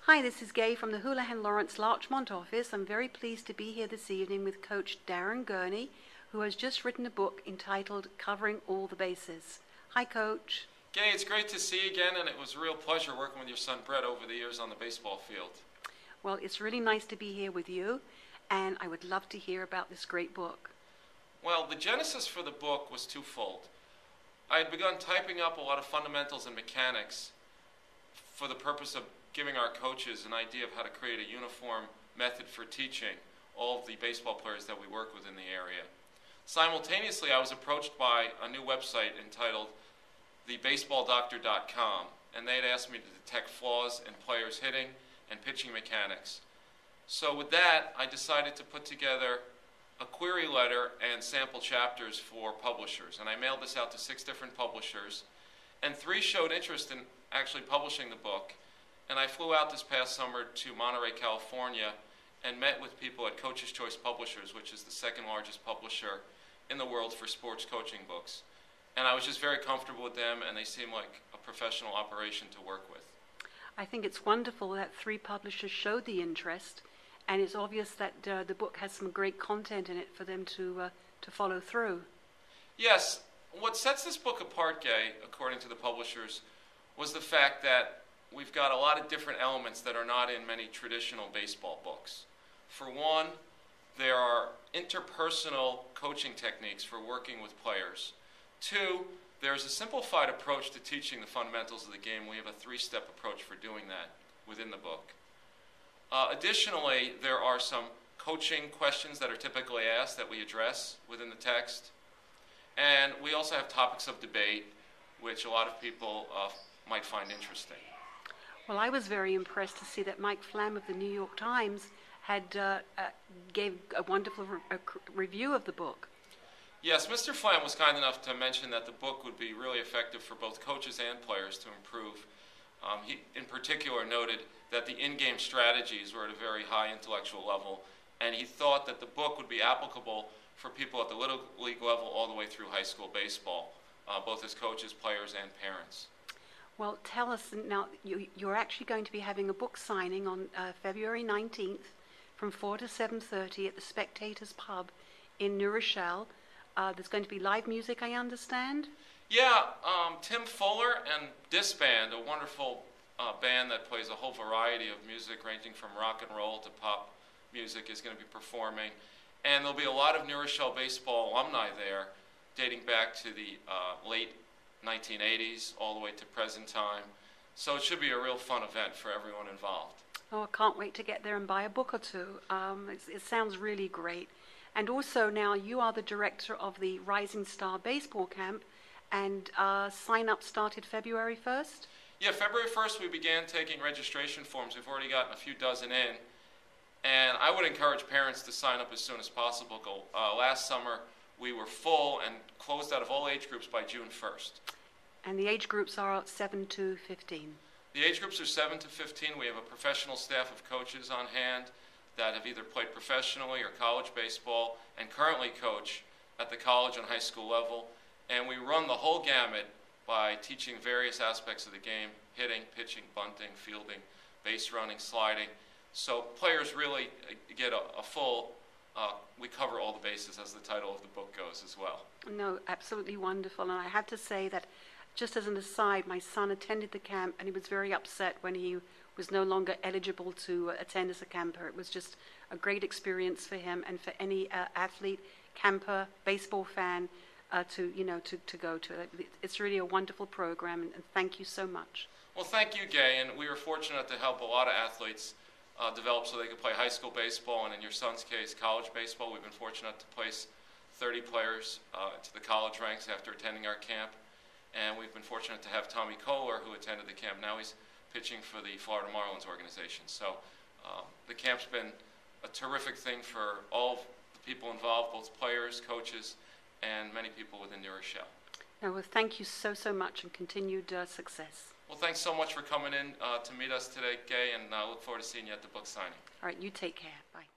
Hi, this is Gay from the Houlihan Lawrence Larchmont office. I'm very pleased to be here this evening with Coach Darren Gurney, who has just written a book entitled Covering All the Bases. Hi, Coach. Gay, it's great to see you again, and it was a real pleasure working with your son Brett over the years on the baseball field. Well, it's really nice to be here with you, and I would love to hear about this great book. Well, the genesis for the book was twofold. I had begun typing up a lot of fundamentals and mechanics for the purpose of giving our coaches an idea of how to create a uniform method for teaching all of the baseball players that we work with in the area. Simultaneously, I was approached by a new website entitled thebaseballDoctor.com, and they had asked me to detect flaws in players' hitting and pitching mechanics. So with that, I decided to put together a query letter and sample chapters for publishers, and I mailed this out to 6 different publishers, and 3 showed interest in actually publishing the book. And I flew out this past summer to Monterey, California, and met with people at Coach's Choice Publishers, which is the 2nd largest publisher in the world for sports coaching books. And I was just very comfortable with them, and they seem like a professional operation to work with. I think it's wonderful that 3 publishers showed the interest, and it's obvious that the book has some great content in it for them to follow through. Yes, what sets this book apart, Gay, according to the publishers, was the fact that we've got a lot of different elements that are not in many traditional baseball books. For one, there are interpersonal coaching techniques for working with players. 2, there's a simplified approach to teaching the fundamentals of the game. We have a 3-step approach for doing that within the book. Additionally, there are some coaching questions that are typically asked that we address within the text. And we also have topics of debate, which a lot of people might find interesting. Well, I was very impressed to see that Mike Flam of the New York Times had gave a wonderful review of the book. Yes, Mr. Flam was kind enough to mention that the book would be really effective for both coaches and players to improve. He, in particular, noted that the in-game strategies were at a very high intellectual level, and he thought that the book would be applicable for people at the Little League level all the way through high school baseball, both as coaches, players, and parents. Well, tell us now, you're actually going to be having a book signing on February 19th from 4 to 7:30 at the Spectators Pub in New Rochelle. There's going to be live music, I understand? Yeah, Tim Fuller and Dis Band, a wonderful band that plays a whole variety of music ranging from rock and roll to pop music, is going to be performing. And there'll be a lot of New Rochelle baseball alumni there, dating back to the late 1980s all the way to present time. So it should be a real fun event for everyone involved. Oh, I can't wait to get there and buy a book or 2. It sounds really great. And also now you are the director of the Rising Star Baseball Camp, and sign-up started February 1st? Yeah, February 1st we began taking registration forms. We've already gotten a few dozen in. And I would encourage parents to sign up as soon as possible. Last summer we were full and closed out of all age groups by June 1st. And the age groups are 7 to 15? The age groups are 7 to 15. We have a professional staff of coaches on hand that have either played professionally or college baseball and currently coach at the college and high school level. And we run the whole gamut by teaching various aspects of the game: hitting, pitching, bunting, fielding, base running, sliding. So players really get a full, we cover all the bases, as the title of the book goes as well. No, absolutely wonderful. And I have to say that, just as an aside, my son attended the camp and he was very upset when he was no longer eligible to attend as a camper. It was just a great experience for him and for any athlete, camper, baseball fan to go to. It's really a wonderful program, and thank you so much. Well, thank you, Gay, and we were fortunate to help a lot of athletes develop so they could play high school baseball, and in your son's case, college baseball. We've been fortunate to place 30 players to the college ranks after attending our camp, and we've been fortunate to have Tommy Kohler, who attended the camp. Now he's pitching for the Florida Marlins organization. So the camp's been a terrific thing for all of the people involved, both players, coaches, and many people within New Rochelle. Well, thank you so much, and continued success. Well, thanks so much for coming in to meet us today, Gay, and I look forward to seeing you at the book signing. All right, you take care. Bye.